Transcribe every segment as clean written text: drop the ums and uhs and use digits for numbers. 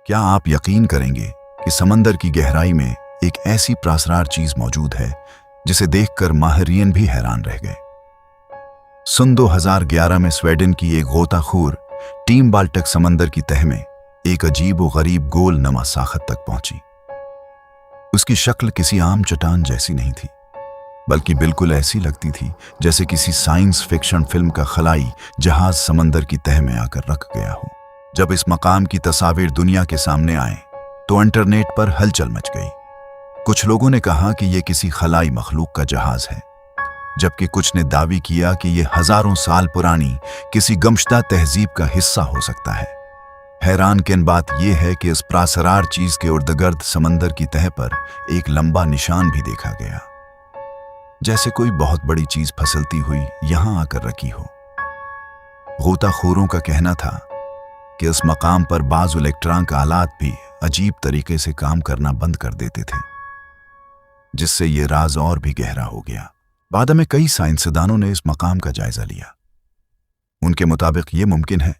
क्या आप यकीन करेंगे कि समंदर की गहराई में एक ऐसी प्रासरार चीज मौजूद है जिसे देखकर माहिरीन भी हैरान रह गए। सन 2011 में स्वीडन की एक गोताखोर टीम बाल्टक समंदर की तह में एक अजीब व गरीब गोल नमा साखत तक पहुंची। उसकी शक्ल किसी आम चट्टान जैसी नहीं थी, बल्कि बिल्कुल ऐसी लगती थी जैसे किसी साइंस फिक्शन फिल्म का खलाई जहाज समंदर की तह में आकर रख गया हो। जब इस मकाम की तस्वीर दुनिया के सामने आए तो इंटरनेट पर हलचल मच गई। कुछ लोगों ने कहा कि यह किसी खलाई मखलूक का जहाज है, जबकि कुछ ने दावी किया कि यह हजारों साल पुरानी किसी गमशदा तहजीब का हिस्सा हो सकता है। हैरानकुन बात यह है कि इस प्रासरार चीज के इर्द-गिर्द समंदर की तह पर एक लंबा निशान भी देखा गया, जैसे कोई बहुत बड़ी चीज फिसलती हुई यहां आकर रखी हो। गोताखोरों का कहना था कि इस मकाम पर बाज़ इलेक्ट्रॉनिक आलात भी अजीब तरीके से काम करना बंद कर देते थे, जिससे ये राज और भी गहरा हो गया। बाद में कई साइंसदानों ने इस मकाम का जायजा लिया। उनके मुताबिक ये मुमकिन है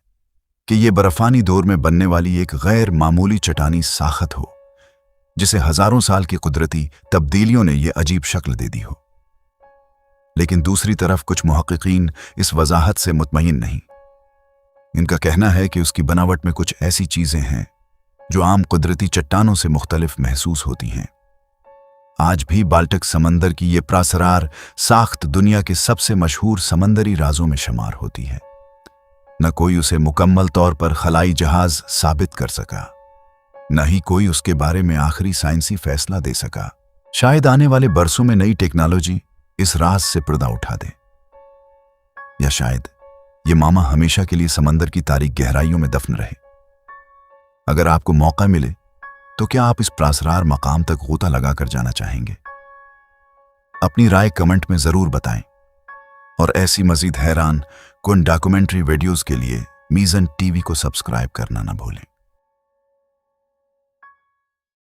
कि ये बर्फानी दौर में बनने वाली एक गैर मामूली चट्टानी साखत हो, जिसे हजारों साल की कुदरती तब्दीलियों ने यह अजीब शक्ल दे दी हो। लेकिन दूसरी तरफ कुछ मुहक्किकीन इस वजाहत से मुतमईन नहीं। इनका कहना है कि उसकी बनावट में कुछ ऐसी चीजें हैं जो आम कुदरती चट्टानों से मुख्तलिफ महसूस होती हैं। आज भी बाल्टक समंदर की ये प्रासरार साख्त दुनिया के सबसे मशहूर समंदरी राजों में शुमार होती है। न कोई उसे मुकम्मल तौर पर खलाई जहाज साबित कर सका, न ही कोई उसके बारे में आखिरी साइंसी फैसला दे सका। शायद आने वाले बरसों में नई टेक्नोलॉजी इस राज से पर्दा उठा दे, या शायद ये मामा हमेशा के लिए समंदर की तारीक गहराइयों में दफन रहे। अगर आपको मौका मिले तो क्या आप इस प्रासरार मकाम तक गोता लगाकर जाना चाहेंगे? अपनी राय कमेंट में जरूर बताएं और ऐसी मजीद हैरान कुन डॉक्यूमेंट्री वीडियोस के लिए मीज़न टीवी को सब्सक्राइब करना ना भूलें।